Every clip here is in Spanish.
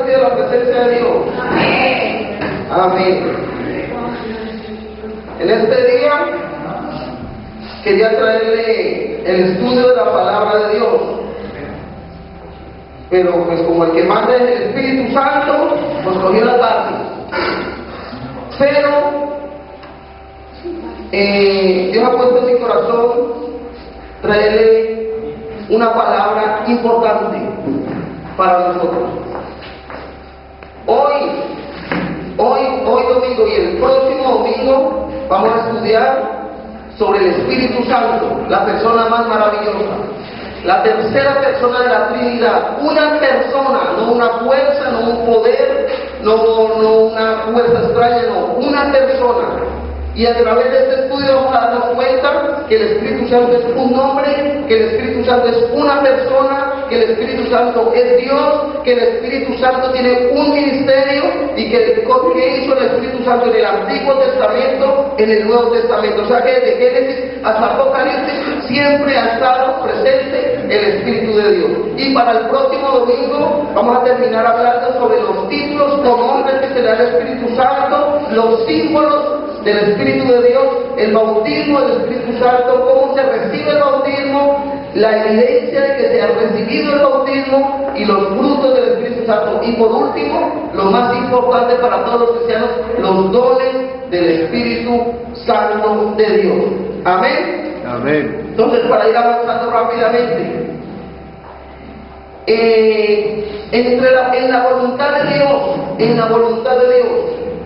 recibido la presencia de Dios? Amén. En este día quería traerle el estudio de la palabra de Dios, pero pues como el que manda es el Espíritu Santo, pues cogió la tarde. Pero Dios ha puesto en mi corazón traerle una palabra importante para nosotros. Hoy domingo y el próximo domingo vamos a estudiar sobre el Espíritu Santo, la persona más maravillosa, la tercera persona de la Trinidad, una persona, no una fuerza, no un poder, no una fuerza extraña, no, una persona. Y a través de este estudio vamos a darnos cuenta que el Espíritu Santo es un nombre, que el Espíritu Santo es una persona, que el Espíritu Santo es Dios, que el Espíritu Santo tiene un ministerio y que hizo el Espíritu Santo en el Antiguo Testamento, en el Nuevo Testamento. O sea que desde Génesis hasta Apocalipsis siempre ha estado presente el Espíritu de Dios. Y para el próximo domingo vamos a terminar hablando sobre los títulos o nombres que se le da al Espíritu Santo, los símbolos del Espíritu de Dios, el bautismo del Espíritu Santo, cómo se recibe el bautismo, la evidencia de que se ha recibido el bautismo y los frutos del Espíritu Santo. Y por último, lo más importante para todos los cristianos, los dones del Espíritu Santo de Dios. Amén. Amén. Entonces, para ir avanzando rápidamente, en la voluntad de Dios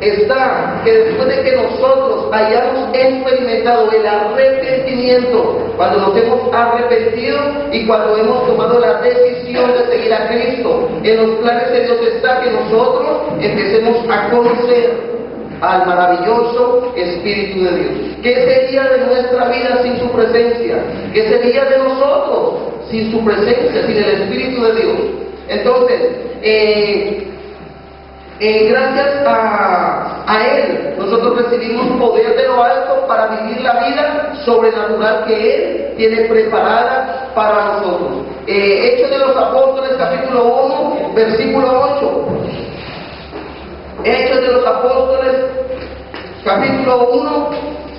está que después de que nosotros hayamos experimentado el arrepentimiento, cuando nos hemos arrepentido y cuando hemos tomado la decisión de seguir a Cristo, en los planes de Dios está que nosotros empecemos a conocer al maravilloso Espíritu de Dios. ¿Qué sería de nuestra vida sin su presencia? ¿Qué sería de nosotros sin su presencia, sin el Espíritu de Dios? Entonces, gracias a Él, nosotros recibimos poder de lo alto para vivir la vida sobrenatural que Él tiene preparada para nosotros. Hechos de los Apóstoles, capítulo 1, versículo 8. Hechos de los Apóstoles, capítulo 1,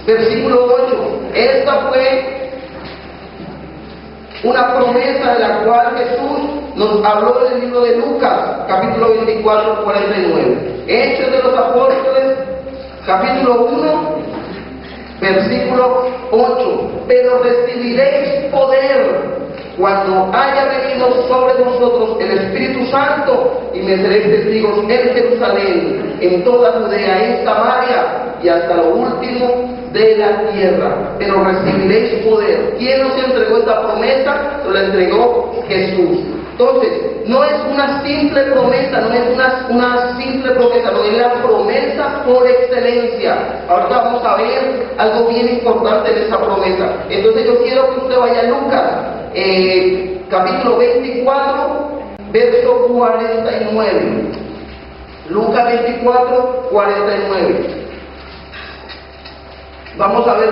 versículo 8. Esta fue una promesa de la cual Jesús nos habló en el libro de Lucas, capítulo 24, 49. Hechos de los Apóstoles, capítulo 1, versículo 8. Pero recibiréis poder cuando haya venido sobre vosotros el Espíritu Santo, y me seréis testigos en Jerusalén, en toda Judea, en Samaria y hasta lo último de la tierra. Pero recibiréis poder. ¿Quién nos entregó esta promesa? Se la entregó Jesús. Entonces, no es una simple promesa, no es una simple promesa, no es la promesa por excelencia. Ahorita vamos a ver algo bien importante en esa promesa. Entonces yo quiero que usted vaya a Lucas, capítulo 24, verso 49. Lucas 24, 49. Vamos a ver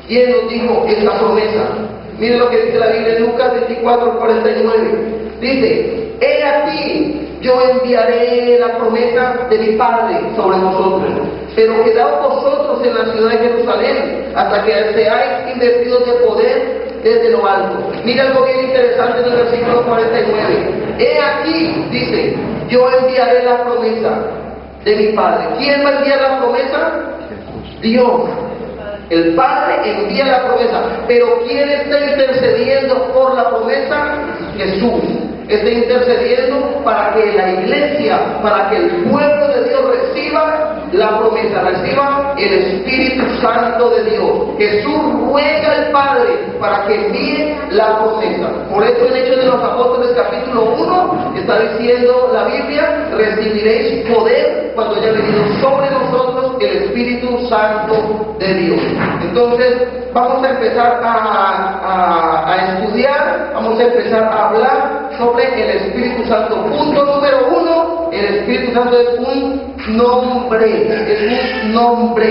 quién nos dijo esta promesa. Miren lo que dice la Biblia en Lucas 24, 49. Dice: he aquí, yo enviaré la promesa de mi Padre sobre vosotros, pero quedaos vosotros en la ciudad de Jerusalén hasta que seáis investidos de poder desde lo alto. Mira algo bien interesante en el versículo 49. He aquí, dice, yo enviaré la promesa de mi Padre. ¿Quién va a enviar la promesa? Dios. El Padre envía la promesa, pero ¿quién está intercediendo por la promesa? Jesús. Está intercediendo para que la iglesia, para que el pueblo de Dios reciba la promesa, reciba el Espíritu Santo de Dios. Jesús ruega al Padre para que envíe la promesa. Por eso en Hechos de los Apóstoles, capítulo 1, está diciendo la Biblia: recibiréis poder cuando haya venido sobre nosotros el Espíritu Santo de Dios. Entonces vamos a empezar a estudiar, vamos a empezar a hablar sobre el Espíritu Santo. Punto número 1, el Espíritu Santo es un nombre, es un nombre.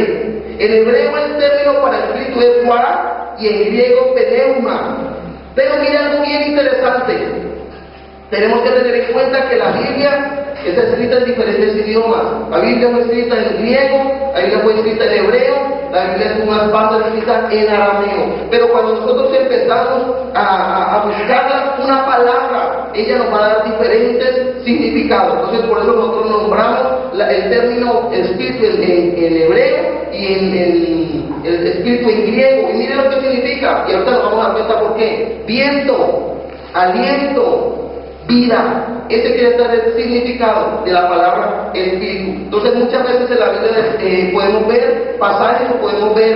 En hebreo el término para Espíritu es Ruach y en griego Pneuma. Pero mira algo bien interesante. Tenemos que tener en cuenta que la Biblia está escrita en diferentes idiomas. La Biblia fue escrita en griego, la Biblia fue escrita en hebreo, la Biblia es unas partes escritas en arameo. Pero cuando nosotros empezamos a buscar una palabra, ella nos va a dar diferentes significados. Entonces por eso nosotros nombramos el término espíritu en hebreo y en el espíritu en griego. Y miren lo que significa, y ahorita nos vamos a dar cuenta por qué. Viento, aliento, vida. Ese quiere ser el significado de la palabra espíritu. Entonces muchas veces en la Biblia podemos ver pasajes o podemos ver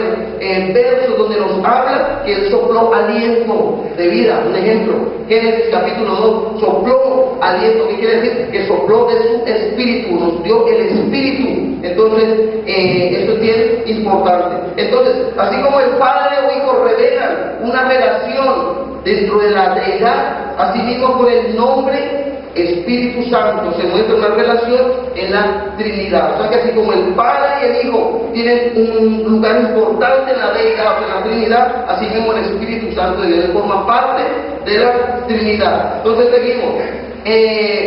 versos donde nos habla que Él sopló aliento de vida. Un ejemplo, Génesis capítulo 2, sopló aliento. ¿Qué quiere decir? Que sopló de su espíritu, nos dio el espíritu. Entonces, esto es bien importante. Entonces, así como el Padre o Hijo revelan una relación dentro de la deidad, así mismo con el nombre Espíritu Santo se muestra una relación en la Trinidad. O sea que así como el Padre y el Hijo tienen un lugar importante en la deidad o en la Trinidad, así mismo el Espíritu Santo de Dios forma parte de la Trinidad. Entonces seguimos.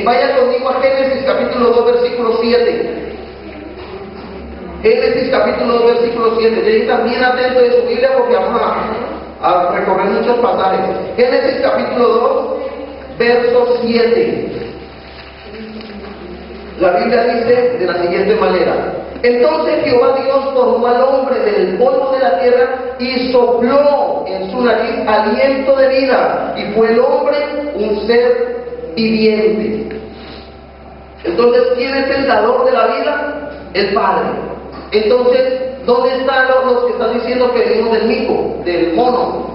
Vaya conmigo a Génesis capítulo 2 versículo 7. Génesis capítulo 2 versículo 7. Estén también atentos de su Biblia porque vamos a recorrer muchos pasajes. Génesis capítulo 2 verso 7. La Biblia dice de la siguiente manera: entonces Jehová Dios formó al hombre del polvo de la tierra y sopló en su nariz aliento de vida, y fue el hombre un ser viviente. Entonces, ¿quién es el dador de la vida? El Padre. Entonces, ¿dónde están los que están diciendo que venimos del mico, del mono?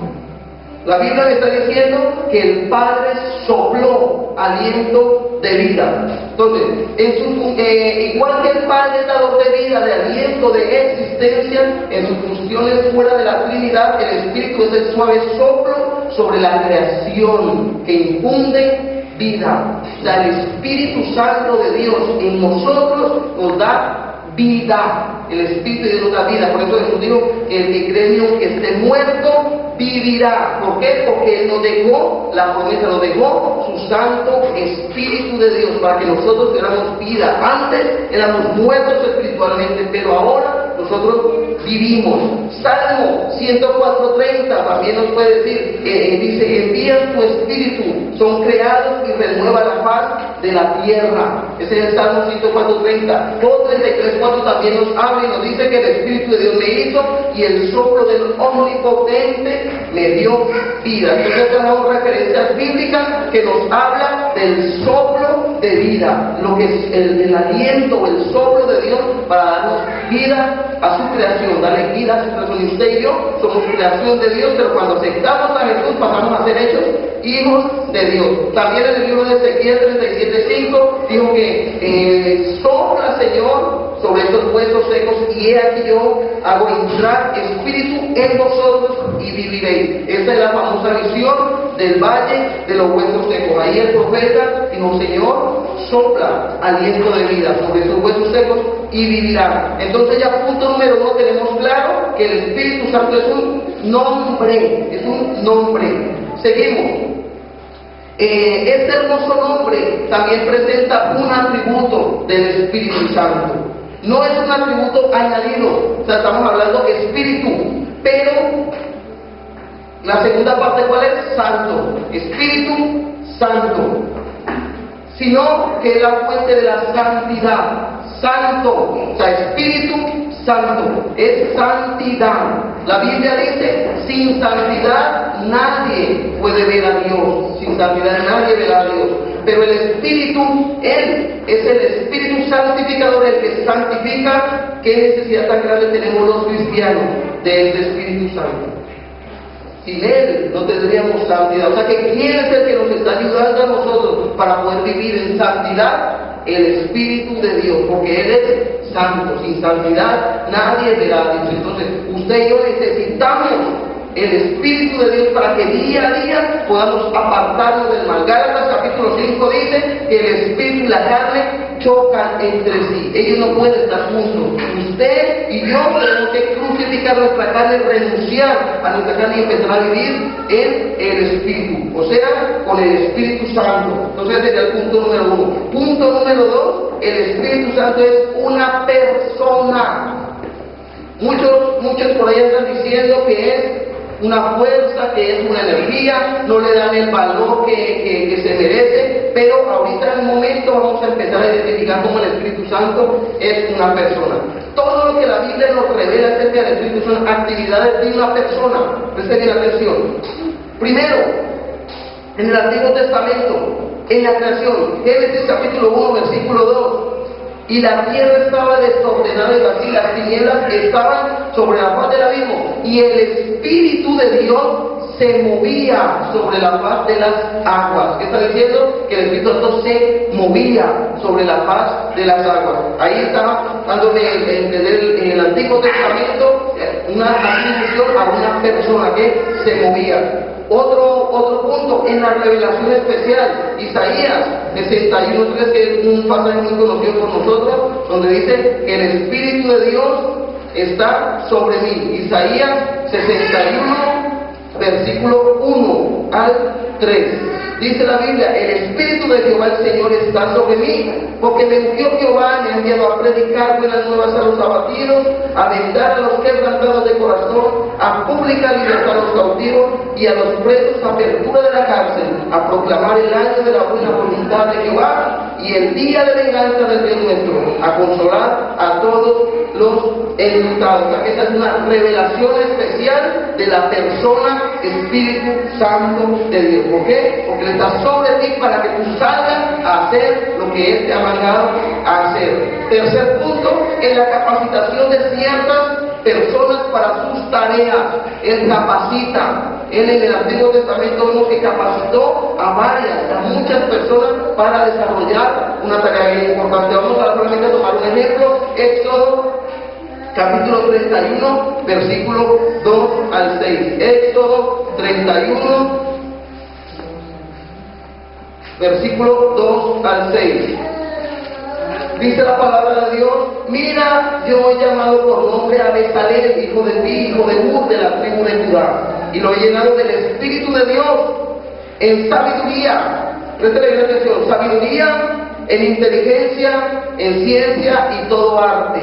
La Biblia me está diciendo que el Padre sopló aliento de vida. Entonces, igual que el Padre es dador de vida, de aliento, de existencia, en sus funciones fuera de la Trinidad, el Espíritu es el suave soplo sobre la creación que infunde vida. O sea, el Espíritu Santo de Dios en nosotros nos da vida. El Espíritu de Dios nos da vida. Por eso Jesús dijo: el que cree en mí, aunque esté muerto, vivirá. ¿Por qué? Porque Él nos dejó la promesa, nos dejó su Santo Espíritu de Dios para que nosotros tuviéramos vida. Antes éramos muertos espiritualmente, pero ahora nosotros vivimos. Salmo 104:30 también nos puede decir, dice: envía tu Espíritu, son creados y renueva la faz de la tierra. Ese es el Salmo 104:30. Job 33:4 también nos habla y nos dice que el Espíritu de Dios me hizo y el soplo del Omnipotente me dio vida. Entonces tenemos referencias bíblicas que nos hablan del soplo de vida, lo que es el aliento o el soplo de Dios para darnos vida a su creación, darle vida a su creación. Y usted y yo somos creación de Dios, pero cuando aceptamos a Jesús pasamos a ser hechos hijos de Dios. También en el libro de Ezequiel 37:5 dijo que sopla, Señor, sobre estos huesos secos, y he aquí yo hago entrar espíritu en vosotros y viviréis. Esta es la famosa visión del valle de los huesos secos. Ahí el profeta dijo: Señor, sopla aliento de vida sobre esos huesos secos y vivirán. Entonces ya punto número 1 tenemos claro que el Espíritu Santo es un nombre, es un nombre. Seguimos. Este hermoso nombre también presenta un atributo del Espíritu Santo. No es un atributo añadido, o sea, estamos hablando de espíritu, pero la segunda parte, ¿cuál es? Santo, Espíritu Santo, sino que es la fuente de la santidad. Santo, o sea, Espíritu Santo, es santidad. La Biblia dice: sin santidad nadie puede ver a Dios. Sin santidad nadie verá a Dios. Pero el Espíritu, Él es el Espíritu santificador, el que santifica. ¿Qué necesidad tan grande tenemos los cristianos de este Espíritu Santo? Sin Él no tendríamos santidad. O sea, que ¿quién es el que nos está ayudando a nosotros para poder vivir en santidad? El Espíritu de Dios, porque Él es santo. Sin santidad nadie verá a Dios. Entonces, usted y yo necesitamos el Espíritu de Dios para que día a día podamos apartarnos del mal. Gálatas capítulo 5 dice que el Espíritu y la carne chocan entre sí. Ellos no pueden estar juntos. Usted y yo tenemos que crucificar nuestra carne, renunciar a nuestra carne y empezar a vivir en el Espíritu, o sea, con el Espíritu Santo. Entonces sería el punto número 1. Punto número 2, el Espíritu Santo es una persona. Muchos por ahí están diciendo que es una fuerza, que es una energía, no le dan el valor que se merece, pero ahorita en un momento vamos a empezar a identificar cómo el Espíritu Santo es una persona. Todo lo que la Biblia nos revela acerca del Espíritu son actividades de una persona. Presten bien atención. Primero, en el Antiguo Testamento, en la creación, Génesis capítulo 1, versículo 2, y la tierra estaba desordenada y vacía, las tinieblas estaban sobre la faz del abismo, y el Espíritu de Dios se movía sobre la faz de las aguas. ¿Qué está diciendo? Que el Espíritu Santo se movía sobre la faz de las aguas. Ahí está dándome a entender en el Antiguo Testamento una atribución a una persona que se movía. Otro punto, en la revelación especial, Isaías 61:3, que es un pasaje muy conocido por nosotros, donde dice que el Espíritu de Dios está sobre mí. Isaías 61, versículo 1 al 3. Dice la Biblia: el Espíritu de Jehová el Señor está sobre mí, porque me ungió Jehová, me ha enviado a predicar buenas nuevas a los abatidos, a vendar a los quebrantados de corazón, a publicar libertad a los cautivos y a los presos apertura de la cárcel, a proclamar el año de la buena voluntad de Jehová y el día de venganza del Dios nuestro, a consolar a todos los enlutados. O sea, que esta es una revelación especial de la persona Espíritu Santo de Dios. ¿Por qué? Porque Él está sobre ti para que tú salgas a hacer lo que Él te ha mandado a hacer. Tercer punto, en la capacitación de ciertas personas para sus tareas. Él capacita. Él en el Antiguo Testamento vemos que capacitó a muchas personas para desarrollar una tarea bien importante. Vamos a solamente tomar un ejemplo. Éxodo capítulo 31, versículo 2 al 6. Éxodo 31, versículo 2 al 6. Dice la palabra de Dios: mira, yo he llamado por nombre a Bezalel, hijo de ti, hijo de Ur, de la tribu de Judá, y lo he llenado del Espíritu de Dios, en sabiduría, préstale bien atención, sabiduría, en inteligencia, en ciencia y todo arte,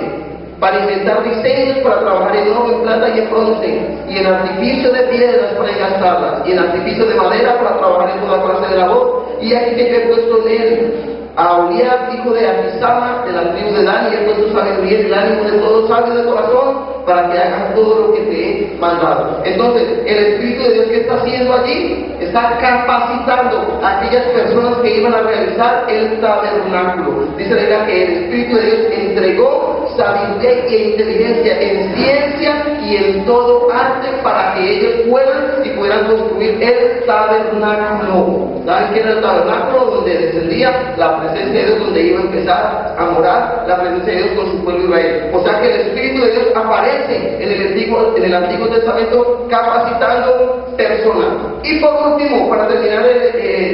para inventar diseños, para trabajar en oro, en plata y en bronce, y en artificio de piedras para engastarlas, y en artificio de madera para trabajar en toda clase de labor. Y aquí que yo he puesto en él a Urias, hijo de Abisama, de la tribu de Dan, y he puesto sabiduría en el ánimo de todos sabios de corazón, para que hagan todo lo que te he mandado. Entonces, el Espíritu de Dios, ¿qué está haciendo allí? Está capacitando a aquellas personas que iban a realizar el tabernáculo. Dice la Biblia que el Espíritu de Dios entregó sabiduría e inteligencia en ciencia y en todo arte para que ellos pudieran construir el tabernáculo. ¿Saben qué era el tabernáculo? Donde descendía la presencia de Dios, donde iba a empezar a morar la presencia de Dios con su pueblo Israel. O sea que el Espíritu de Dios aparece en el Antiguo Testamento capacitando personas. Y por último, para terminar,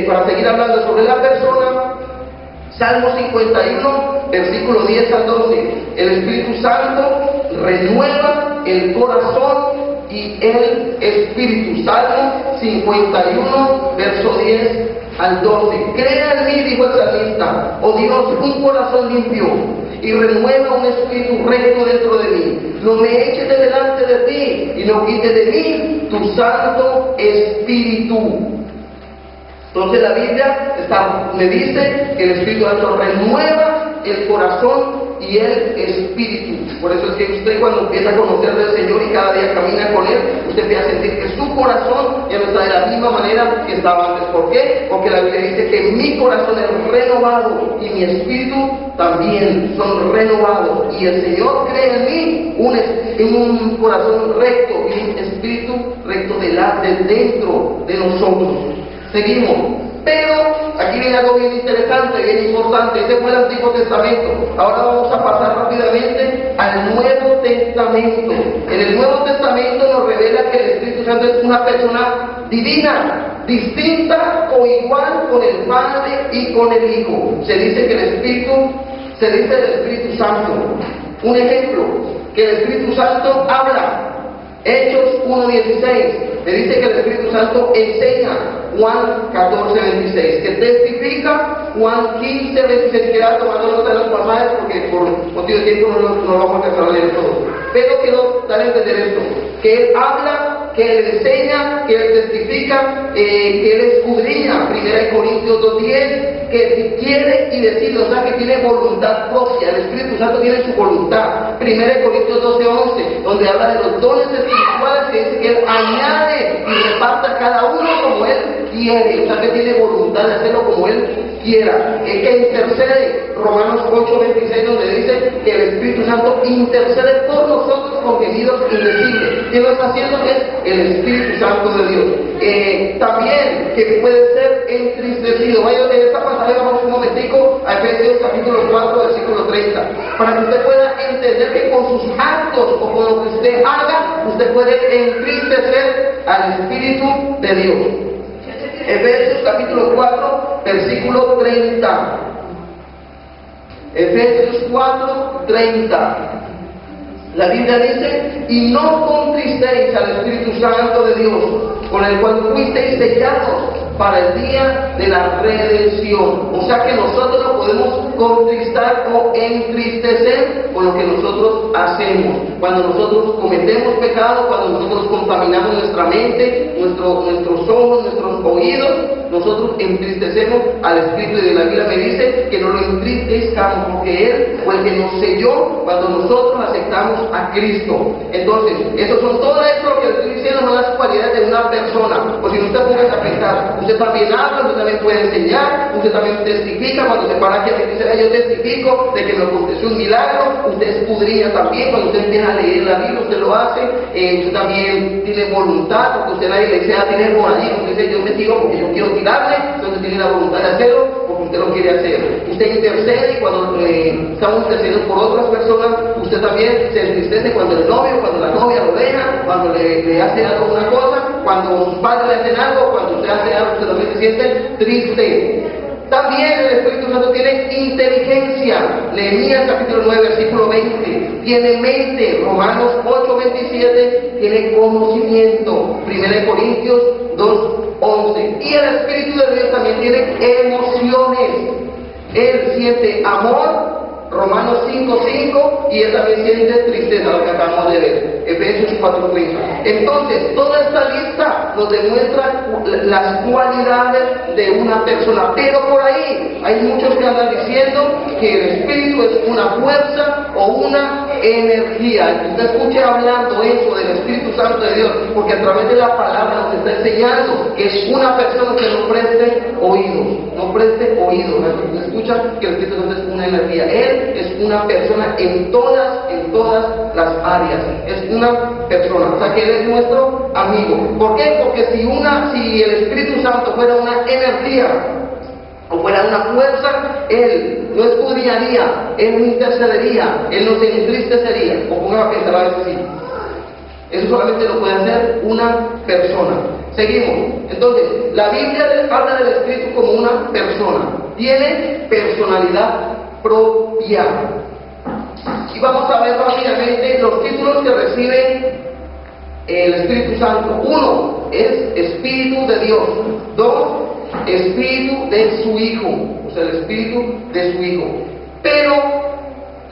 para seguir hablando sobre la persona, Salmo 51, versículo 10 al 12. El Espíritu Santo renueva el corazón y el espíritu. Salmo 51, verso 10 al 12. Crea en mí, dijo el salmista, oh Dios, un corazón limpio, y renueva un espíritu recto dentro de mí. No me eches de delante de ti, y no quites de mí tu Santo Espíritu. Entonces la Biblia me dice que el Espíritu Santo renueva el corazón y el espíritu. Por eso es que usted, cuando empieza a conocer del Señor y cada día camina con Él, usted empieza a sentir que su corazón ya no está de la misma manera que estaba antes. ¿Por qué? Porque la Biblia dice que mi corazón es renovado y mi espíritu también son renovados. Y el Señor crea en mí un corazón recto y un espíritu recto de dentro de nosotros. Seguimos. Pero aquí viene algo bien interesante, bien importante. Ese fue el Antiguo Testamento. Ahora vamos a pasar rápidamente al Nuevo Testamento. En el Nuevo Testamento nos revela que el Espíritu Santo es una persona divina, distinta o igual con el Padre y con el Hijo. Se dice del Espíritu Santo. Un ejemplo, que el Espíritu Santo habla. Hechos 1:16, me dice que el Espíritu Santo enseña. Juan 14:26, que testifica. Juan 15:26, quiero tomar nota de los pasajes porque por motivo de tiempo no vamos a alcanzar a leer todo. Pero quiero dar a entender esto, que Él habla, que Él enseña, que Él testifica, que Él escudriña. 1 Corintios 2:10, que quiere y decide, o sea que tiene voluntad propia. El Espíritu Santo tiene su voluntad. 1 Corintios 12:11, donde habla de los dones espirituales, que dice que Él añade y reparte a cada uno como Él quiere, o sea que tiene voluntad de hacerlo como Él quiera. Que intercede. Romanos 8:26, donde dice que el Espíritu Santo intercede por nosotros con gemidos indecibles. ¿Quién lo está haciendo? Es el Espíritu Santo de Dios. También que puede ser entristecido. Vaya, en esta pasaje vamos un momentico a Efesios capítulo 4, versículo 30, para que usted pueda entender que con sus actos o con lo que usted haga, usted puede entristecer al Espíritu de Dios. Efesios capítulo 4, versículo 30. Efesios 4:30. La Biblia dice: y no contristéis al Espíritu Santo de Dios, con el cual fuisteis sellados para el día de la redención. O sea que nosotros no podemos contristar o entristecer con lo que nosotros hacemos. Cuando nosotros cometemos pecado, cuando nosotros contaminamos nuestra mente, nuestros ojos, nuestros oídos, nosotros entristecemos al Espíritu. Y de la Biblia me dice que no lo entristezcamos, porque Él fue el que nos selló cuando nosotros aceptamos a Cristo. Entonces, eso son todo esto que estoy diciendo, son las cualidades de una persona. O si usted ponga a pensar, usted también habla, usted también puede enseñar, usted también testifica. Cuando se para aquí a dice: yo testifico de que me aconteció un milagro. Usted escudriña también. Cuando usted empieza a leer la Biblia, usted lo hace. Usted también tiene voluntad, porque usted en la iglesia tiene moradía. Usted dice: yo me tiro porque yo quiero tirarle. Entonces tiene la voluntad de hacerlo porque usted lo quiere hacer. Usted intercede, y cuando estamos intercediendo por otras personas, usted también se entristece cuando el novio, cuando la novia lo deja, cuando le hace algo, una cosa, cuando sus padres le hacen algo, cuando usted hace algo, usted también se siente triste. También el Espíritu Santo tiene inteligencia. Nehemías capítulo 9, versículo 20. Tiene mente. Romanos 8:27. Tiene conocimiento. 1 Corintios 2:11. Y el Espíritu de Dios también tiene emociones. Él siente amor. Romanos 5:5, y él también siente tristeza, lo que acabamos de ver, Efesios 4:30. Entonces, toda esta lista nos demuestra las cualidades de una persona, pero por ahí hay muchos que andan diciendo que el Espíritu es una fuerza o una energía. Usted escuche hablando eso del Espíritu Santo de Dios, porque a través de la palabra nos está enseñando que es una persona que no preste oídos, no preste oídos. Usted escucha que el Espíritu Santo es una energía. Él es una persona en todas las áreas. Es una persona, o sea que Él es nuestro amigo. ¿Por qué? Porque si el Espíritu Santo fuera una energía o fuera una fuerza, Él no escudriñaría, Él no intercedería, Él no se entristecería. O ponga a pensar a veces así. Eso solamente lo puede hacer una persona. Seguimos. Entonces, la Biblia habla del Espíritu como una persona. Tiene personalidad propia. Y vamos a ver rápidamente los títulos que recibe el Espíritu Santo. 1 es Espíritu de Dios. 2, Espíritu de su Hijo, o sea, el Espíritu de su Hijo. Pero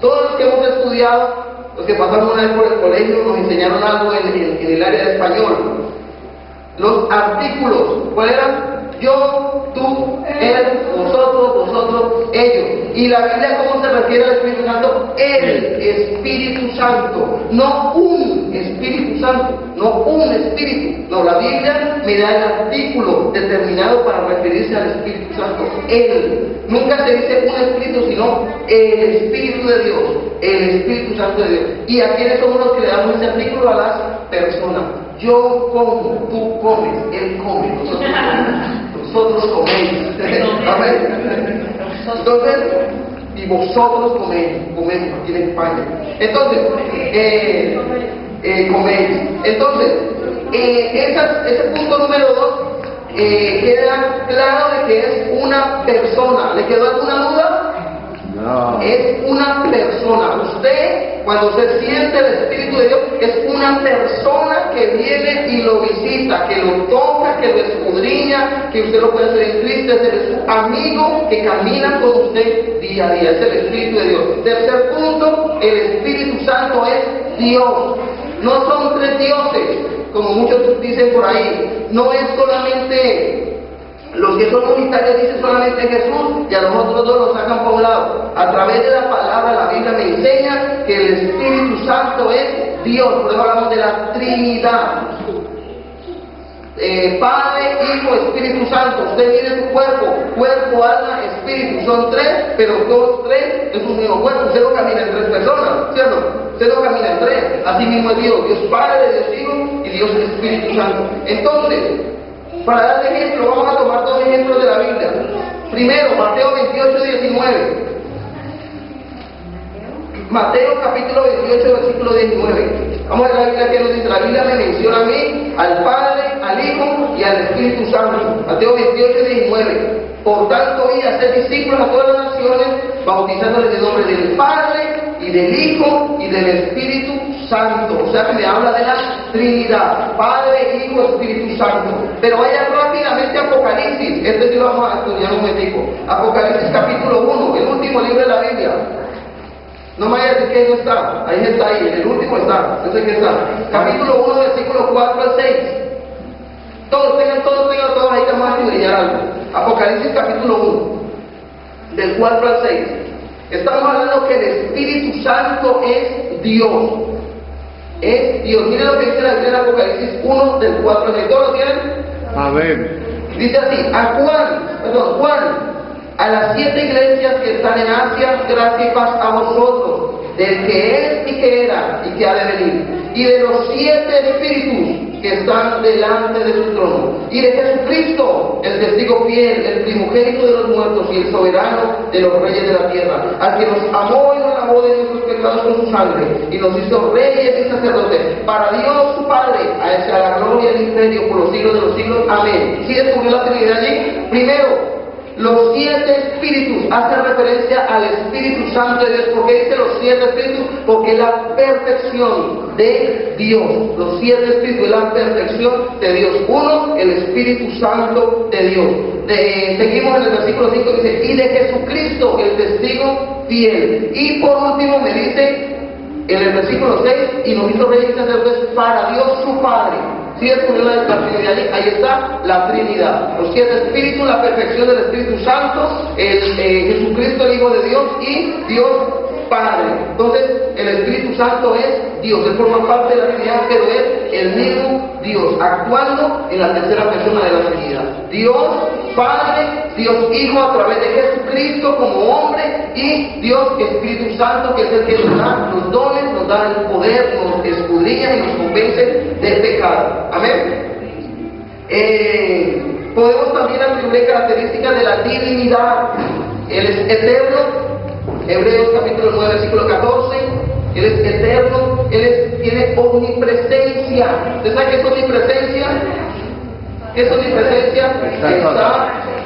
todos los que hemos estudiado, los que pasamos una vez por el colegio, nos enseñaron algo en el área de español. Los artículos, ¿cuáles eran? Yo, tú, él, vosotros, ellos. Y la Biblia, ¿cómo se refiere al Espíritu Santo? El Espíritu Santo, no un Espíritu Santo, no un Espíritu. No, la Biblia me da el artículo determinado para referirse al Espíritu Santo. Él. Nunca se dice un Espíritu, sino el Espíritu de Dios, el Espíritu Santo de Dios. ¿Y a quiénes somos los que le damos ese artículo? A las personas. Yo como, tú comes, él come, nosotros comemos. vosotros coméis. Amén. Entonces, y vosotros comemos aquí en España. Entonces, coméis. Entonces, ese punto número 2 queda claro de que es una persona. ¿Le quedó alguna duda? No. Es una persona. Usted, cuando se siente el Espíritu de Dios, es una persona que viene y lo visita, que lo toca, que lo escudriña, que usted lo puede hacer en Cristo, es su amigo que camina con usted día a día. Es el Espíritu de Dios. Tercer punto, el Espíritu Santo es Dios. No son tres dioses, como muchos dicen por ahí. No es solamente... Los que son unitarios dicen solamente Jesús y a los otros dos los sacan por un lado. A través de la palabra, la Biblia me enseña que el Espíritu Santo es Dios. Por eso hablamos de la Trinidad. Padre, Hijo, Espíritu Santo. Usted mire su cuerpo, alma, espíritu. Son tres, pero todos tres es un mismo cuerpo. Usted no camina en tres personas, ¿cierto? Usted no camina en tres. Así mismo es Dios. Dios Padre, Dios Hijo y Dios Espíritu Santo. Entonces, para dar ejemplo, vamos a tomar dos ejemplos de la Biblia. Primero, Mateo 28, 19. Mateo capítulo 28, versículo 19. Vamos a ver la Biblia que nos dice. La Biblia me menciona a mí, al Padre, al Hijo y al Espíritu Santo. Mateo 28, 19. Por tanto, id a ser discípulos a todas las naciones, bautizándoles en el nombre del Padre y del Hijo y del Espíritu Santo. O sea que me habla de la Trinidad, Padre, Hijo, Espíritu Santo. Pero vaya rápidamente a Apocalipsis. Este sí lo vamos a estudiar un momentico. Apocalipsis capítulo 1, el último libro de la Biblia. No me vaya a decir que no está. Ahí está, ahí. En el último está. Yo sé que está. Capítulo 1, versículo 4 al 6. Todos tengan, ahí que vamos a estudiar algo. Apocalipsis capítulo 1, del 4 al 6. Estamos hablando que el Espíritu Santo es Dios. Es Dios. Miren lo que dice la Biblia en Apocalipsis 1, del 4 al 6. ¿Todos lo tienen? Amén. Dice así: Juan, a las 7 iglesias que están en Asia, gracia y paz a vosotros, del que es y que era y que ha de venir, y de los 7 espíritus que están delante de su trono, y de Jesucristo, el testigo fiel, el primogénito de los muertos y el soberano de los reyes de la tierra, al que nos amó y nos lavó de nuestros pecados con su sangre, y nos hizo reyes y sacerdotes, para Dios su Padre, a esa la gloria y el imperio por los siglos de los siglos. Amén. ¿Sí descubrió la Trinidad allí? Primero, los 7 espíritus hacen referencia al Espíritu Santo de Dios. ¿Por qué dice los 7 espíritus? Porque es la perfección de Dios. Los 7 espíritus es la perfección de Dios. Uno, el Espíritu Santo de Dios. Seguimos en el versículo 5, dice: y de Jesucristo, el testigo fiel. Y por último me dice en el versículo 6: y nos hizo reyes y sacerdotes para Dios su Padre. Si descubrió la Trinidad, ahí está la Trinidad. Los 7 espíritus, la perfección del Espíritu Santo, Jesucristo, el Hijo de Dios, y Dios Padre. Entonces, el Espíritu Santo es Dios. Él forma parte de la Trinidad, pero es el mismo Dios, actuando en la tercera persona de la Trinidad. Dios Padre, Dios Hijo a través de Jesucristo como hombre, y Dios Espíritu Santo, que es el que nos da los dones, nos da el poder, nos escudriña y nos convence del pecado. Amén. Podemos también atribuir características de la divinidad. Él es eterno. Hebreos capítulo 9, versículo 14. Él es eterno. Tiene omnipresencia. ¿Usted sabe qué es omnipresencia? ¿Qué es omnipresencia? Está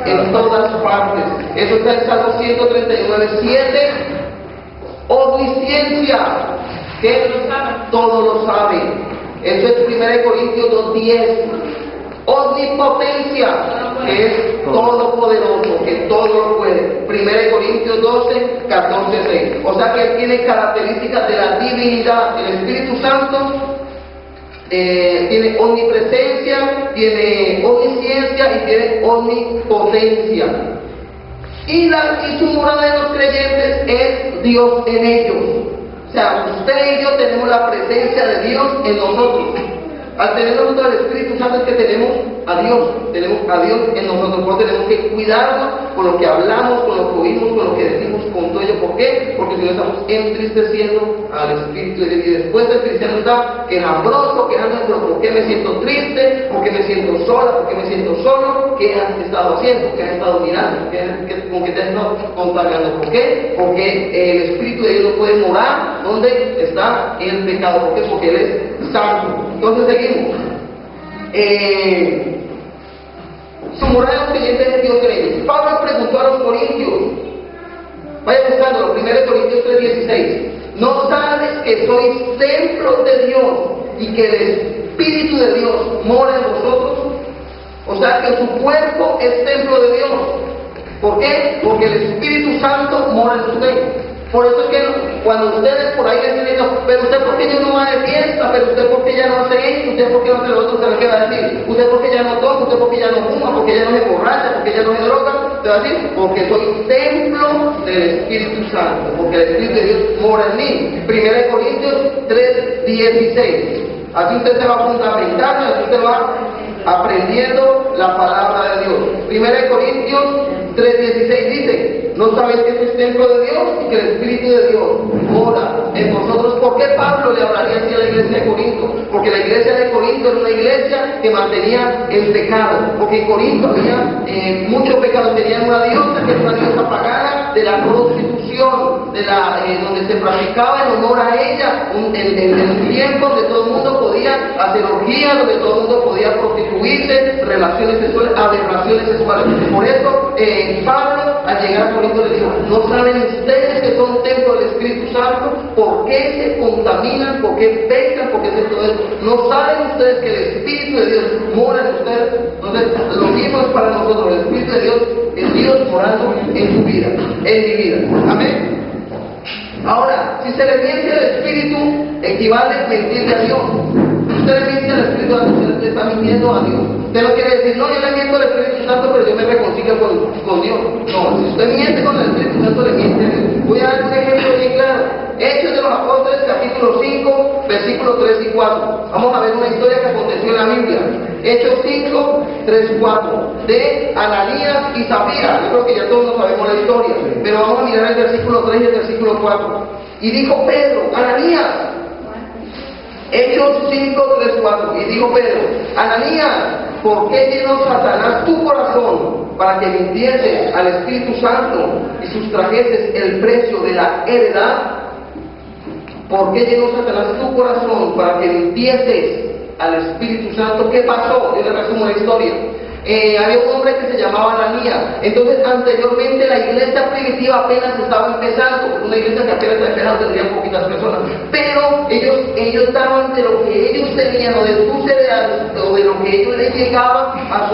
en todas partes. Eso está en Salmo 139, 7. Omnisciencia, que todo lo sabe. Eso es 1 Corintios 2:10. Omnipotencia, que es todopoderoso, que todo lo puede. 1 Corintios 12, 14, 6. O sea que él tiene características de la divinidad. El Espíritu Santo tiene omnipresencia, tiene omnisciencia y tiene omnipotencia. Y su morada de los creyentes es Dios en ellos. O sea, usted y yo tenemos la presencia de Dios en nosotros. Al tener nosotros el Espíritu Santo es que tenemos a Dios en nosotros. Por eso tenemos que cuidarnos con lo que hablamos, con lo que oímos, con lo que decimos con todo ello. ¿Por qué? Porque si no estamos entristeciendo al Espíritu de Dios. Y después el cristiano está quejambroso, quejándose, pero ¿por qué me siento triste? ¿Por qué me siento sola? ¿Por qué me siento solo? ¿Qué has estado haciendo? ¿Qué has estado mirando? ¿Con qué te has estado contagiando? ¿Por qué? Porque el Espíritu de Dios no puede morar donde está el pecado. ¿Por qué? Porque Él es santo. Entonces seguimos. Su moral en los creyentes es Dios creyente. Pablo preguntó a los corintios, vaya buscándolo, 1 Corintios 3:16, ¿no sabes que sois templos de Dios y que el Espíritu de Dios mora en vosotros? O sea que su cuerpo es templo de Dios. ¿Por qué? Porque el Espíritu Santo mora en usted. Por eso es que cuando ustedes por ahí dicen, pero usted por qué ya no va de fiesta, pero usted por qué ya no hace esto, usted por qué no hace lo otro, ¿qué va a decir? Usted por qué ya no toma, usted por qué ya no fuma, porque ya no se emborracha, porque ya no se droga, te va a decir, porque soy templo del Espíritu Santo, porque el Espíritu de Dios mora en mí. 1 Corintios 3:16. Así usted se va fundamentando, así usted va aprendiendo la palabra de Dios. 1 Corintios 3:16 dice, ¿no sabéis que sois templo de Dios y que el Espíritu de Dios mora en vosotros? ¿Por qué Pablo le hablaría así a la iglesia de Corinto? Porque la iglesia de Corinto era una iglesia que mantenía el pecado, porque en Corinto había mucho pecado. Tenían una diosa que era una diosa pagana de la prostitución, donde se practicaba en honor a ella, en un tiempo donde todo el mundo podía hacer orgías, donde todo el mundo podía prostituirse, relaciones sexuales, aberraciones sexuales. Por eso Pablo, al llegar a Corinto, le dijo, ¿no saben ustedes que son templo del Espíritu Santo? ¿Por qué se contaminan? ¿Por qué pecan? ¿Por qué hacen todo eso? ¿No saben ustedes que el Espíritu de Dios mora en ustedes? Entonces, lo mismo es para nosotros. El Espíritu de Dios es Dios morando en tu vida, en mi vida. Amén. Ahora, si se le miente al Espíritu, equivale a mentirle a Dios. Si usted le miente al Espíritu Santo, usted le está mintiendo a Dios. Usted no quiere decir, no, yo le miento al Espíritu Santo, pero yo me reconcilio con Dios. No, si usted miente con el Espíritu Santo, le miente a Dios. Voy a dar un ejemplo bien claro. Hechos de los Apóstoles, capítulo 5, versículos 3 y 4. Vamos a ver una historia que aconteció en la Biblia. Hechos 5, 3 y 4. De Ananías y Zafira. Yo creo que ya todos sabemos la historia. Pero vamos a mirar el versículo 3 y el versículo 4. Y dijo Pedro, Ananías. Hechos 5, 3, 4. Y dijo Pedro, Ananías, ¿por qué llenó Satanás tu corazón para que mintieses al Espíritu Santo y sustrajeses el precio de la heredad? ¿Por qué llenó Satanás tu corazón para que mintieses al Espíritu Santo? ¿Qué pasó? Yo le resumo la historia. Había un hombre que se llamaba Ananías. Entonces, anteriormente la iglesia primitiva apenas estaba empezando. Una iglesia que apenas estaba empezando, tendría poquitas personas. Pero ellos daban de lo que ellos tenían, o de sus heredades, o de lo que ellos les llegaban a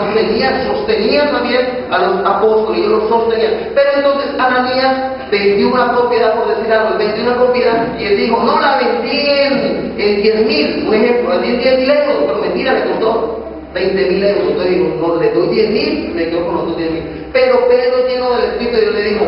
sostenían también a los apóstoles, ellos los sostenían. Pero entonces Ananías vendió una propiedad, por decir algo, vendió una propiedad y él dijo, no la vendí en 10.000, un ejemplo, vendí en 10.000 euros, pero mentira, le costó 20.000 euros. Entonces dijo, no, le doy 10.000, me quedo con los 10.000. Pero Pedro, lleno del Espíritu de Dios, le dijo,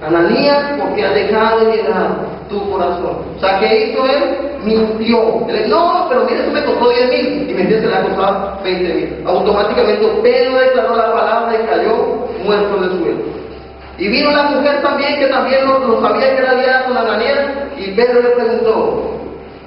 Ananías, porque has dejado llenar tu corazón. O sea, ¿qué hizo él? Mintió. Él dijo, no, pero mira, eso me costó 10.000 y mentira, se le ha costado 20.000. Automáticamente Pedro declaró la palabra y cayó muerto de suelo. Y vino la mujer también, que también no sabía que era aliada con Ananías, y Pedro le preguntó,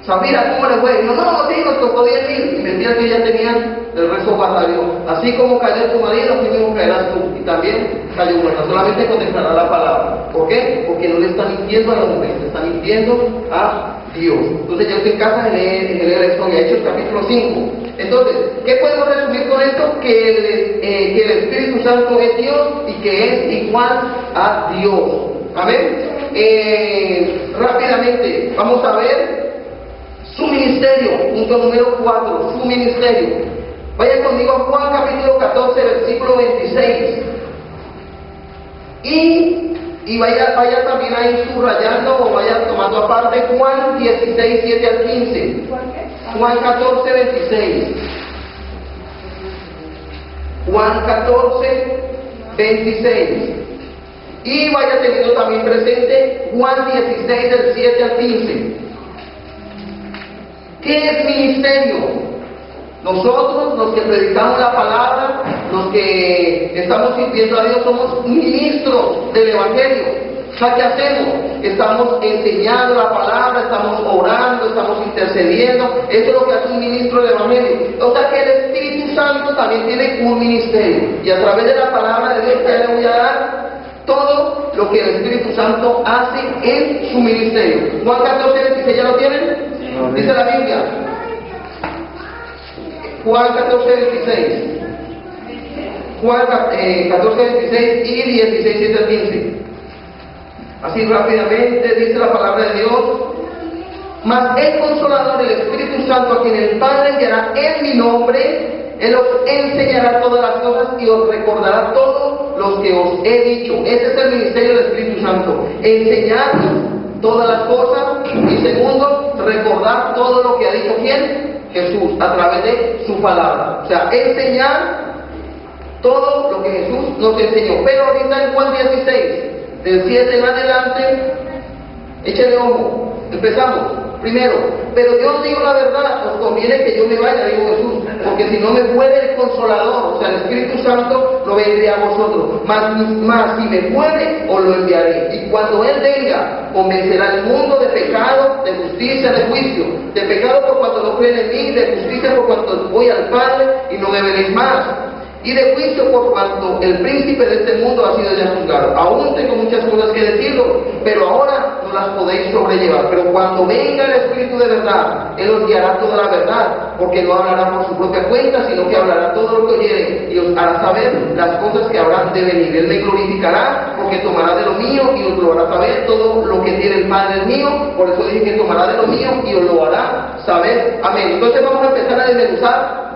Zafira, ¿cómo le fue? Y dijo, no, sí, nos tocó 10.000. Y mentira que ya tenían el resto guardado. Así como cayó tu marido, así mismo caerás tú. Y también cayó muerta, solamente con declarar la palabra. ¿Por qué? Porque no le está mintiendo a la mujer, le está mintiendo a Dios. Entonces, yo estoy en casa de leer esto en Hechos capítulo 5. Entonces, ¿qué podemos resumir con esto? Que el Espíritu Santo es Dios y que es igual a Dios. Amén. Rápidamente, vamos a ver su ministerio, punto número 4, su ministerio. Vaya conmigo a Juan capítulo 14, versículo 26. Y vaya también ahí subrayando o vaya tomando aparte Juan 16, 7 al 15. Juan 14, 26. Juan 14, 26. Y vaya teniendo también presente Juan 16, del 7 al 15. ¿Qué es ministerio? Nosotros, los que predicamos la palabra, los que estamos sirviendo a Dios, somos ministros del Evangelio. O sea, ¿qué hacemos? Estamos enseñando la palabra, estamos orando, estamos intercediendo. Eso es lo que hace un ministro del Evangelio. O sea que el Espíritu Santo también tiene un ministerio. Y a través de la palabra de Dios ya le voy a dar todo lo que el Espíritu Santo hace en su ministerio. Juan 14, 26, ¿ya lo tienen? Dice la Biblia. Juan 14, 26. Juan 14, 26 y 16, 7 al 15. Así rápidamente dice la palabra de Dios: mas el Consolador, el Espíritu Santo, a quien el Padre enviará en mi nombre, Él os enseñará todas las cosas y os recordará todo lo que os he dicho. Ese es el ministerio del Espíritu Santo: enseñarnos todas las cosas, y segundo, recordar todo lo que ha dicho ¿quién? Jesús, a través de su palabra. O sea, enseñar todo lo que Jesús nos enseñó. Pero ahorita en Juan 16, del 7 en adelante, échale ojo. Empezamos. Primero, pero yo os digo la verdad, os conviene que yo me vaya, dijo Jesús, porque si no me fuere el Consolador, o sea, el Espíritu Santo, lo vendré a vosotros. Mas si me fuere, os lo enviaré. Y cuando Él venga, convencerá al mundo de pecado, de justicia, de juicio. De pecado por cuanto no creen en mí, de justicia por cuanto voy al Padre y no me veréis más. Y de juicio por cuanto el príncipe de este mundo ha sido ya juzgado. Aún tengo muchas cosas que deciros, pero ahora no las podéis sobrellevar. Pero cuando venga el Espíritu de verdad, Él os guiará toda la verdad, porque no hablará por su propia cuenta, sino que hablará todo lo que oyere, y os hará saber las cosas que habrán de venir. Él me glorificará, porque tomará de lo mío y os lo hará saber. Todo lo que tiene el Padre es mío, por eso dije que tomará de lo mío y os lo hará saber. Amén. Entonces vamos a empezar a desmenuzar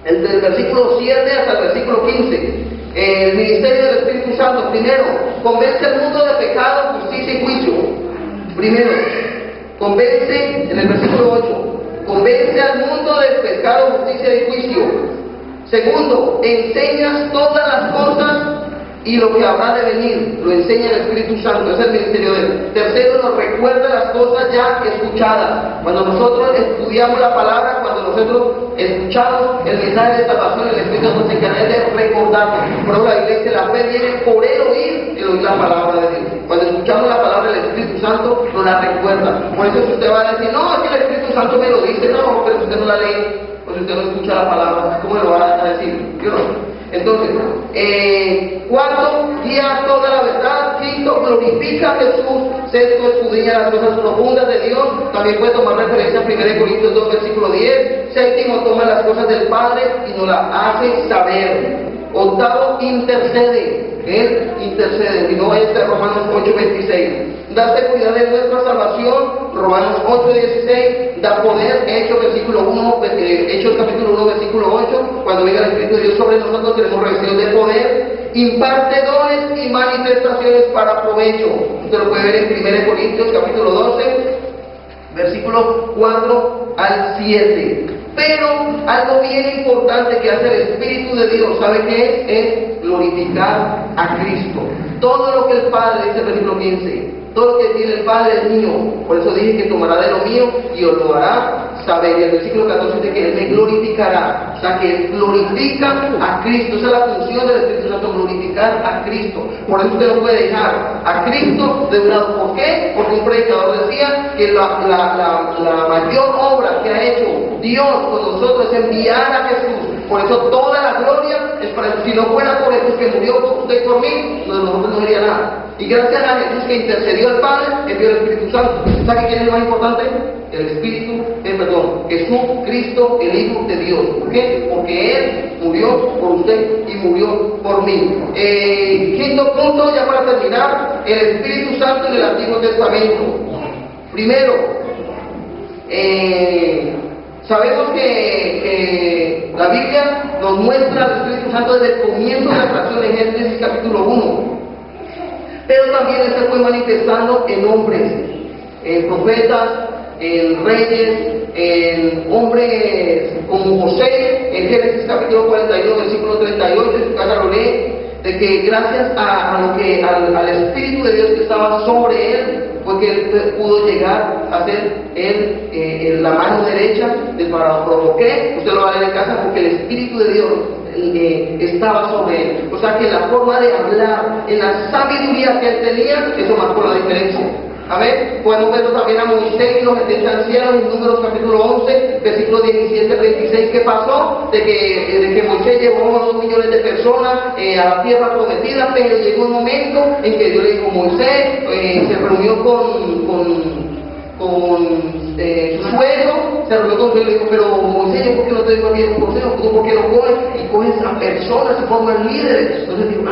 desde el versículo 7 hasta el versículo 15. El ministerio del Espíritu Santo. Primero, convence al mundo de pecado, justicia y juicio. Primero, convence, en el versículo 8, convence al mundo de pecado, justicia y juicio. Segundo, enseñas todas las cosas y lo que habrá de venir, lo enseña el Espíritu Santo, es el ministerio de Él. Tercero, nos recuerda las cosas ya escuchadas. Cuando nosotros estudiamos la palabra, cuando nosotros escuchamos el mensaje de salvación, el Espíritu Santo se encarga de recordarnos. Por eso la iglesia, la fe viene por el oír la palabra de Dios. Cuando escuchamos la palabra del Espíritu Santo, nos la recuerda. Por eso si usted va a decir, no, es que el Espíritu Santo me lo dice, no, pero si usted no la lee, o si usted no escucha la palabra, ¿cómo lo va a decir? Yo no. Entonces, cuarto, guía toda la verdad. Quinto, glorifica a Jesús. Sexto, escudriña las cosas profundas de Dios. También puede tomar referencia a 1 Corintios 2, versículo 10. Séptimo, toma las cosas del Padre y nos las hace saber. Octavo, intercede. Él intercede. Y no vaya a ser Romanos 8, 26. Da seguridad de nuestra salvación. Romanos 8, 16. Da poder. Hechos capítulo 1, versículo 8. Cuando venga el Espíritu de Dios sobre nosotros, tenemos revestidos de poder. Imparte dones y manifestaciones para provecho. Usted lo puede ver en 1 Corintios capítulo 12, versículo 4 al 7. Pero algo bien importante que hace el Espíritu de Dios, ¿sabe qué es? Es glorificar a Cristo. Todo lo que el Padre, dice el versículo 15, todo lo que tiene el Padre es mío. Por eso dije que tomará de lo mío y os lo hará saber. Y el versículo 14 dice que Él me glorificará. O sea, que Él glorifica a Cristo. Esa es la función del Espíritu Santo, glorificar a Cristo. Por eso usted no puede dejar a Cristo de un lado. ¿Por qué? Porque un predicador decía que la mayor obra que ha hecho Dios con nosotros es enviar a Jesús. Por eso toda la gloria es para Él. Si no fuera por Jesús que murió por usted y por mí, nosotros no haría nada. Y gracias a Jesús que intercedió al Padre, envió el Espíritu Santo. ¿Sabe quién es lo más importante? El Espíritu, Jesucristo, el Hijo de Dios. ¿Por qué? Porque Él murió por usted y murió por mí. Quinto punto, ya para terminar, el Espíritu Santo en el Antiguo Testamento. Primero, sabemos que la Biblia nos muestra al Espíritu Santo desde el comienzo de la creación en Génesis capítulo 1. Pero también se fue manifestando en hombres, en profetas, en reyes, en hombres como José, en Génesis capítulo 41, versículo 38, en su casa lo lee, de que gracias al Espíritu de Dios que estaba sobre él, fue que él pudo llegar a ser la mano derecha del faraón. ¿Por qué? Usted lo va a ver en casa, porque el Espíritu de Dios estaba sobre él. O sea que en la forma de hablar, en la sabiduría que él tenía, eso marcó la diferencia. Amén. Podemos verlo también a Moisés y los 70 ancianos en Números capítulo 11, versículos 17 al 26. ¿Qué pasó? De que Moisés llevó a 2 millones de personas a la tierra prometida, pero llegó un momento en que Dios le dijo: Moisés se reunió con su suegro, se reunió con él y le dijo: pero Moisés, ¿yo por qué no te digo aquí un consejo? ¿Tú por qué no coges? Y coges a personas, se forman líderes. Entonces digo: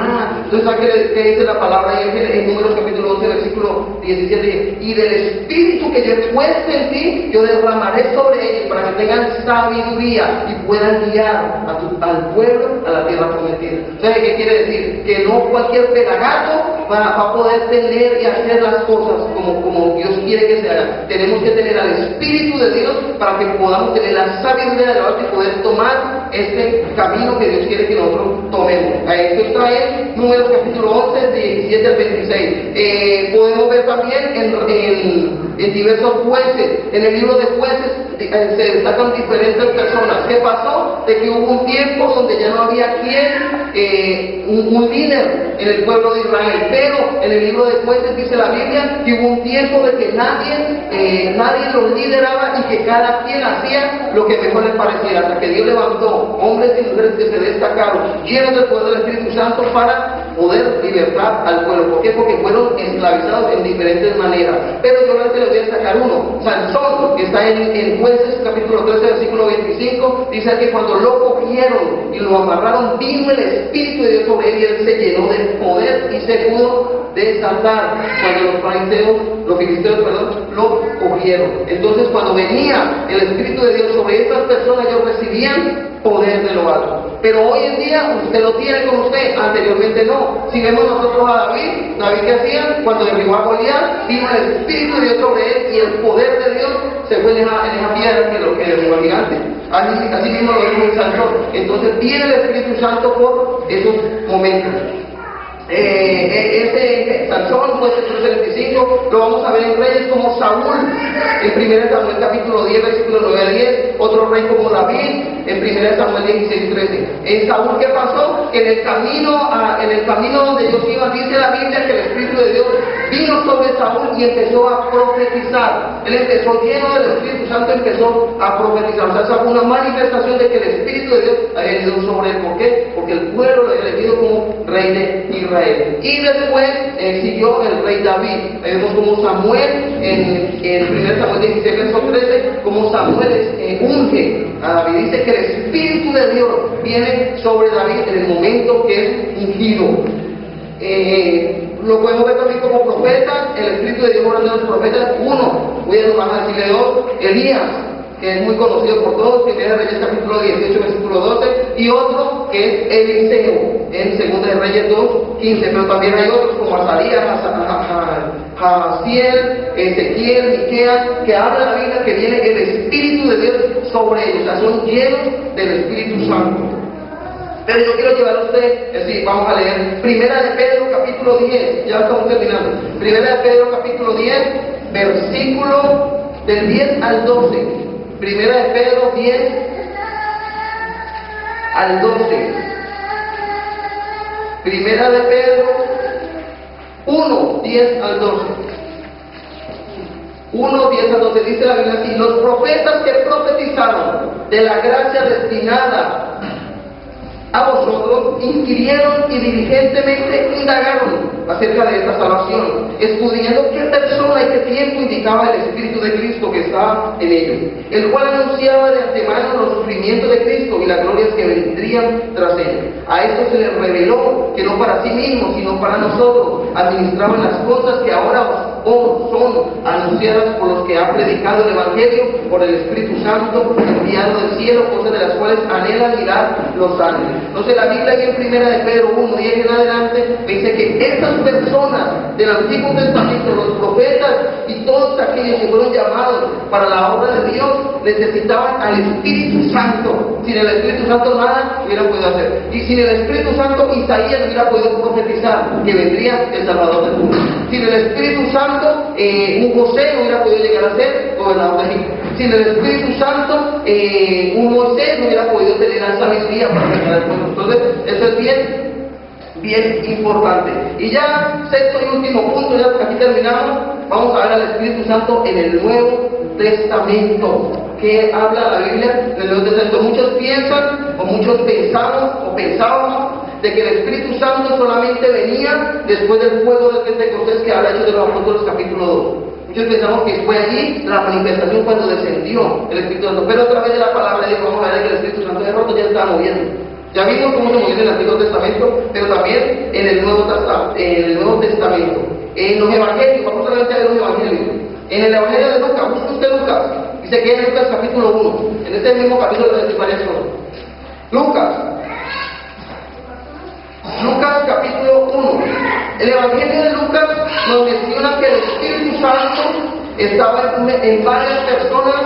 entonces ¿sabes qué dice la palabra ahí en Números capítulo 11, versículo 17? Y del espíritu que yo he puesto en ti, yo derramaré sobre ellos para que tengan sabiduría y puedan guiar al pueblo a la tierra prometida. Entonces, ¿qué quiere decir? Que no cualquier pelagato va a poder tener y hacer las cosas como Dios quiere que se hagan. Tenemos que tener al Espíritu de Dios para que podamos tener la sabiduría de la verdad y poder tomar este camino que Dios quiere que nosotros tomemos. Esto está en Números capítulo 11, 17 al 26. Podemos ver también en diversos jueces, en el libro de jueces se destacan diferentes personas. ¿Qué pasó? De que hubo un tiempo donde ya no había un líder en el pueblo de Israel, pero en el libro de jueces dice la Biblia que hubo un tiempo de que nadie los lideraba y que cada quien hacía lo que mejor le pareciera, hasta que Dios levantó hombres y mujeres que se destacaron, llenos del poder del Espíritu Santo, para poder libertar al pueblo. ¿Por qué? Porque fueron esclavizados en diferentes maneras. Pero yo realmente les voy a destacar uno: Sansón, que está en Jueces capítulo 13, versículo 25, dice que cuando lo cogieron y lo amarraron, vino el Espíritu de Dios sobre él y él se llenó de poder y se pudo desatar cuando los filisteos, lo cogieron. Entonces, cuando venía el Espíritu de Dios sobre estas personas, ellos recibían poder de lo alto. Pero hoy en día usted lo tiene con usted, anteriormente no. Si vemos nosotros a David ¿qué hacía? Cuando derribó a Goliat, vino el Espíritu de Dios sobre él y el poder de Dios se fue en esa piedra que derribó al gigante. Así mismo lo vimos en Sansón. Entonces viene el Espíritu Santo por esos momentos. Sansón, jueces 3:25, lo vamos a ver en reyes como Saúl, en 1 Samuel capítulo 10, versículo 9 a 10, otro rey como David, en 1 Samuel 16:13. En Saúl, ¿qué pasó? En el camino donde ellos iban, dice la Biblia que el Espíritu de Dios vino sobre Saúl y empezó a profetizar. Él empezó, lleno del Espíritu Santo, empezó a profetizar. O sea, esa fue una manifestación de que el Espíritu de Dios había venido sobre él. ¿Por qué? Porque el pueblo lo había elegido como rey de Israel. Y después siguió el rey David. Vemos como Samuel, en 1 Samuel 16, verso 13, como Samuel unge a David. Dice que el Espíritu de Dios viene sobre David en el momento que es ungido. Lo podemos ver también como profeta, el Espíritu de Dios orando a los profetas. Uno, vamos a decirle dos: Elías, que es muy conocido por todos, 1 Reyes capítulo 18, versículo 12, y otro que es Eliseo, en 2 Reyes 2, 15, pero también hay otros como Azarías, Jaciel, Ezequiel, Miqueas, que habla la Biblia que viene el Espíritu de Dios sobre ellos, o sea, son llenos del Espíritu Santo. Pero yo quiero llevar a usted, vamos a leer 1 de Pedro capítulo 10, ya estamos terminando. 1 de Pedro capítulo 10, versículo del 10 al 12. 1 de Pedro 10 al 12. 1 de Pedro 1, 10 al 12. 1, 10 al 12 dice la Biblia así: los profetas que profetizaron de la gracia destinada a vosotros inquirieron y diligentemente indagaron acerca de esta salvación, estudiando qué persona y qué tiempo indicaba el Espíritu de Cristo que estaba en ellos, el cual anunciaba de antemano los sufrimientos de Cristo y las glorias que vendrían tras ellos. A esto se les reveló que no para sí mismos, sino para nosotros, administraban las cosas que ahora son anunciadas por los que han predicado el Evangelio por el Espíritu Santo enviado del cielo, cosas de las cuales anhelan mirar los ángeles. Entonces la Biblia aquí en 1 de Pedro 1, 10 en adelante, dice que estas personas del Antiguo Testamento, los profetas y todos aquellos que fueron llamados para la obra de Dios, necesitaban al Espíritu Santo. Sin el Espíritu Santo nada hubieran podido hacer. Y sin el Espíritu Santo, Isaías no hubiera podido profetizar que vendría el Salvador del mundo. Sin el Espíritu Santo, un José no hubiera podido llegar a ser gobernador de Egipto. Sin el Espíritu Santo, un Moisés no hubiera podido tener la sabiduría para sacar al pueblo. Entonces, eso es bien importante. Y ya, sexto y último punto, ya porque aquí terminamos, vamos a ver al Espíritu Santo en el Nuevo Testamento. ¿Qué habla la Biblia del Nuevo Testamento? Muchos piensan, o muchos pensábamos, de que el Espíritu Santo solamente venía después del fuego de Pentecostés que habla Hechos de los Apóstoles capítulo 2. Muchos pensamos que fue allí la manifestación cuando descendió el Espíritu Santo, pero a través de la palabra de Dios vamos a ver que el Espíritu Santo de roto ya estaba moviendo. Ya vimos cómo se movió en el Antiguo Testamento, pero también en el Nuevo Testamento. En los Evangelios, vamos solamente a ver los Evangelios. En el Evangelio de Lucas, busca usted Lucas, y se queda en Lucas capítulo 1, en este mismo capítulo de varias cosas. Lucas capítulo 1. El Evangelio de Lucas nos menciona que el Espíritu Santo estaba en varias personas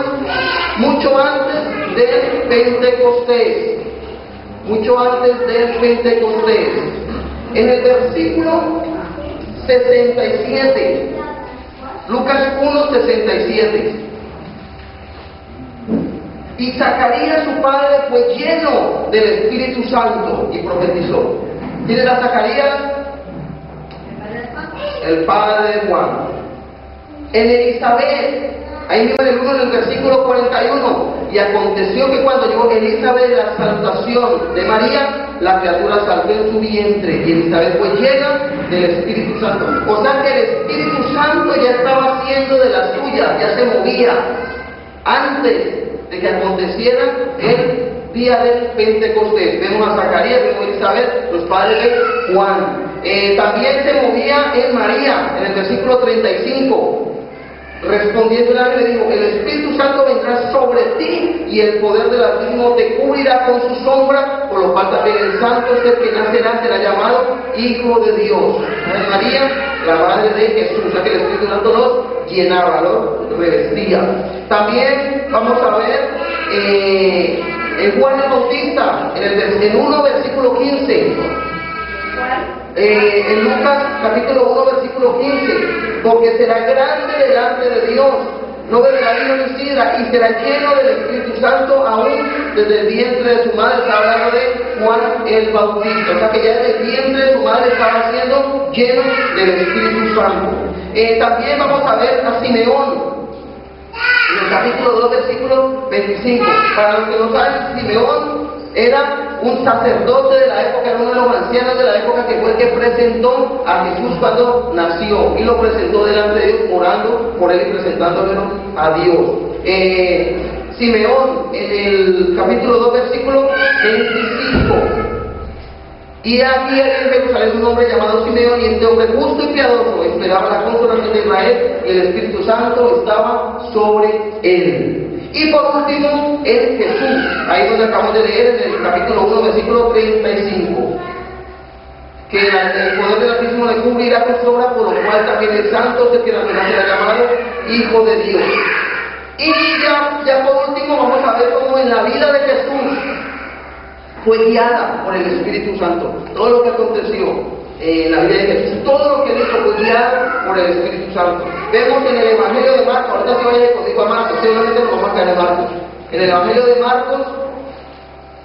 mucho antes del Pentecostés. Mucho antes del Pentecostés. En el versículo 67, Lucas 1:67. Y Zacarías su padre fue lleno del Espíritu Santo y profetizó. ¿Quién era Zacarías? El padre de Juan. En Elizabeth, ahí mismo en el 1, en el versículo 41, y aconteció que cuando llegó Elizabeth la salutación de María, la criatura saltó en su vientre, y Elizabeth fue llena del Espíritu Santo. O sea que el Espíritu Santo ya estaba haciendo de la suya, ya se movía antes de que aconteciera el día del Pentecostés. Vemos a Zacarías, vemos a Elizabeth, los padres de Juan. También se movía en María, en el versículo 35. Respondiendo el ángel le dijo: el Espíritu Santo vendrá sobre ti y el poder del Altísimo te cubrirá con su sombra, por lo cual también el santo ser que nacerá será llamado Hijo de Dios. María, la madre de Jesús, o sea que el Espíritu Santo los llenaba, los revestía. También vamos a ver en Juan el Bautista, en 1 versículo 15. En Lucas capítulo 1 versículo 15, porque será grande delante de Dios, no beberá vino ni sidra, y será lleno del Espíritu Santo aún desde el vientre de su madre. Está hablando de Juan el Bautista, o sea que ya desde el vientre de su madre estaba siendo lleno del Espíritu Santo. También vamos a ver a Simeón en el capítulo 2 versículo 25. Para los que no saben, Simeón era un sacerdote de la época, era uno de los ancianos de la época, que fue el que presentó a Jesús cuando nació, y lo presentó delante de Dios, orando por él y presentándolo a Dios. Simeón, en el capítulo 2 versículo 25. Y aquí en Jerusalén un hombre llamado Simeón, y este hombre justo y piadoso esperaba la consolación de Israel, y el Espíritu Santo estaba sobre él. Y por último, es Jesús, ahí donde acabamos de leer en el capítulo 1, versículo 35, que el poder del Altísimo le cubrirá con sobra, por lo cual también el santo se será llamado Hijo de Dios. Y ya por último vamos a ver cómo en la vida de Jesús fue guiada por el Espíritu Santo. Todo lo que aconteció en la vida de Jesús, todo lo que dijo fue guiado por el Espíritu Santo. Vemos en el Evangelio de Marcos, ahorita se vaya conmigo a Marcos, seguramente nos vamos a caer en Marcos. En el Evangelio de Marcos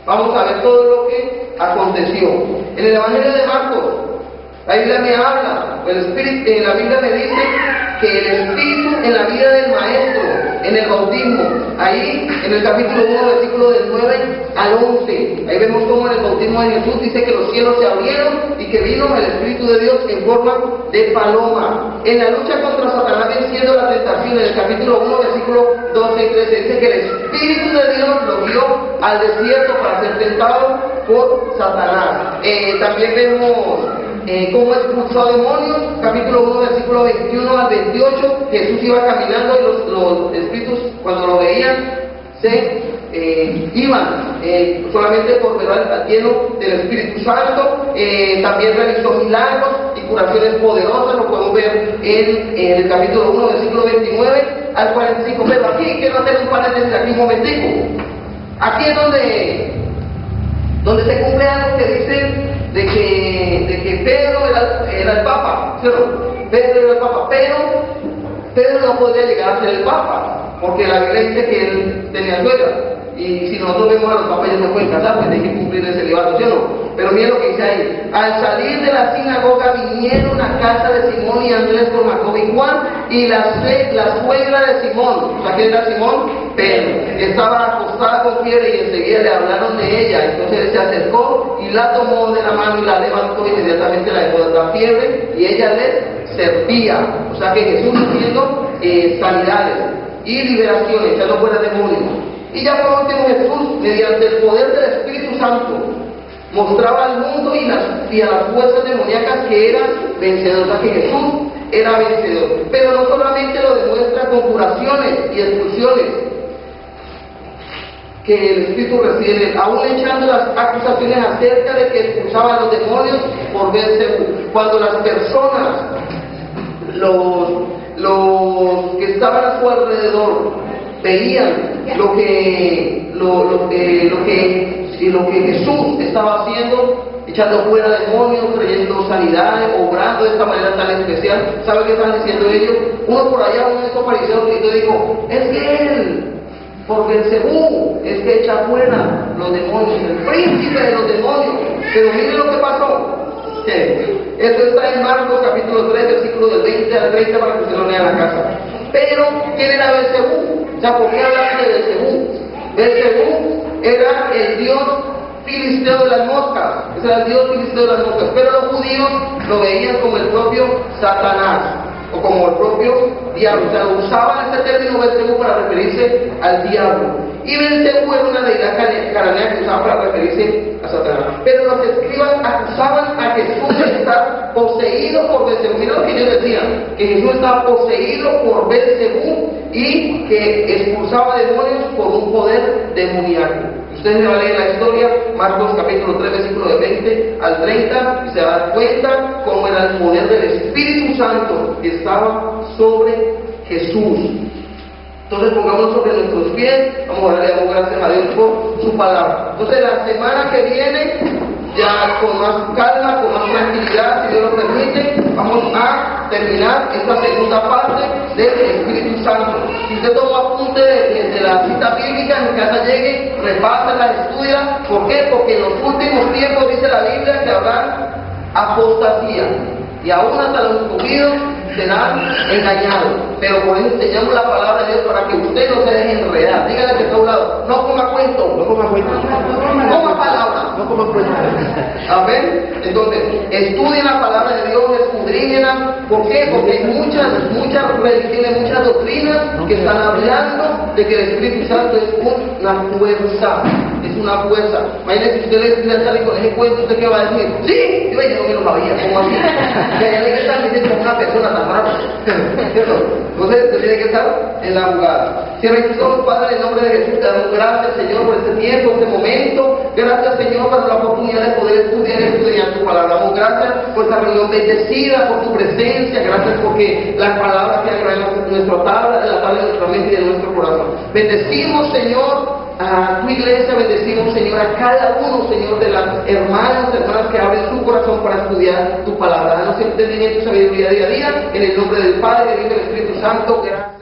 vamos a ver todo lo que aconteció. En el Evangelio de Marcos, la Biblia me habla, la Biblia me dice que el Espíritu en la vida del Maestro, en el bautismo, ahí en el capítulo 1, versículo del 9 al 11, ahí vemos cómo en el bautismo de Jesús dice que los cielos se abrieron y que vino el Espíritu de Dios en forma de paloma. En la lucha contra Satanás venciendo la tentación, en el capítulo 1, versículo 12 y 13, dice que el Espíritu de Dios lo guió al desierto para ser tentado por Satanás. También vemos cómo expulsó a demonios, capítulo 1, versículo 21 al 28, Jesús iba caminando y los espíritus, cuando lo veían, se iban solamente por ver al lleno del Espíritu Santo. También realizó milagros y curaciones poderosas, lo podemos ver en el capítulo 1, versículo 29 al 45. Pero aquí quiero hacer un paréntesis aquí un momentico. Aquí es donde se cumple algo que dice de que Pedro era el Papa, ¿cierto? Pedro era el Papa, pero Pedro no podría llegar a ser el Papa. porque la Biblia dice que él tenía suegra. Y si nosotros vemos a los papás, ellos no pueden casar, pues hay que cumplir el celibato, ¿sí o no? Pero miren lo que dice ahí: al salir de la sinagoga vinieron a casa de Simón y Andrés con Jacobo y Juan, y la suegra de Simón, o sea, ¿quién era Simón? Pedro, estaba acostada con fiebre, y enseguida le hablaron de ella. Entonces él se acercó y la tomó de la mano y la levantó, y inmediatamente la dejó de la fiebre, y ella le servía. O sea que Jesús haciendo sanidades y liberaciones, echando fuera demonios. Y ya por último, Jesús, mediante el poder del Espíritu Santo, mostraba al mundo y a las fuerzas demoníacas que eran vencedores, o sea que Jesús era vencedor. Pero no solamente lo demuestra con curaciones y expulsiones que el Espíritu reside en él, aún echando las acusaciones acerca de que expulsaba a los demonios por Beelzebú. Cuando las personas, los que estaban a su alrededor, veían lo que Jesús estaba haciendo, echando fuera demonios, trayendo sanidades, obrando de esta manera tan especial, ¿sabe qué están diciendo ellos? Uno por allá, uno de estos fariseos, que dijo: es que él, por Beelzebú, es que echa fuera los demonios, el príncipe de los demonios. Pero miren lo que pasó. Esto está en Marcos capítulo 3, versículos del 20 al 30, para que usted lo lea en la casa. Pero, ¿quién era Beelzebú? O sea, ¿por qué hablan de Beelzebú? Beelzebú era el dios filisteo de las moscas. Ese era el dios filisteo de las moscas. Pero los judíos lo veían como el propio Satanás, o como el propio diablo. O sea, usaban este término Beelzebú para referirse al diablo. Y Beelzebú era una deidad cananea que usaban para referirse a Satanás. Pero los escribas acusaban a Jesús de estar poseído por Beelzebú. Mira lo que ellos decían: que Jesús estaba poseído por Beelzebú y que expulsaba demonios por un poder demoníaco. Ustedes me van a leer la historia, Marcos capítulo 3, versículo de 20 al 30, y se dan cuenta cómo era el poder del Espíritu Santo que estaba sobre Jesús. Entonces pongámonos sobre nuestros pies, vamos a darle gracias a Dios por su palabra. Entonces la semana que viene, ya con más calma, con más tranquilidad, si Dios lo permite, vamos a terminar esta segunda parte del Espíritu Santo. Si usted toma apunte de la cita bíblica, en casa llegue, repásala, estudia. ¿Por qué? Porque en los últimos tiempos dice la Biblia que habrá apostasía, y aún hasta los escogidos serán engañados. Pero por eso enseñamos la palabra de Dios, para que usted no se deje enredar. Dígale que está a un lado: no coma cuento, no coma cuento, no coma palabra, no coma cuento. Amén. Entonces, estudien la palabra de Dios, escudriñenla. ¿Por qué? Porque hay muchas religiones, muchas doctrinas que están hablando de que el Espíritu Santo es una fuerza. Es una fuerza. Imagínense, si usted le sale con ese cuento, ¿usted qué va a decir? Sí, yo no me lo sabía, ¿cómo así? Que ya le están diciendo como una persona tan rara, ¿cierto? Entonces, usted tiene que estar en la jugada. Cierren sus ojos, Padre, en el nombre de Jesús. Te damos gracias, Señor, por este tiempo, este momento. Gracias, Señor, por la oportunidad de poder estudiar tu palabra. Damos gracias por esta reunión bendecida, por tu presencia. Gracias porque las palabras que agregan nuestra tabla, de la tabla de nuestra mente y de nuestro corazón. Bendecimos, Señor, a tu iglesia, bendecimos, Señor, a cada uno, Señor, de las hermanas que abren su corazón para estudiar tu palabra. Danos entendimiento y sabiduría día a día, en el nombre del Padre, del Hijo y del Espíritu Santo. Gracias.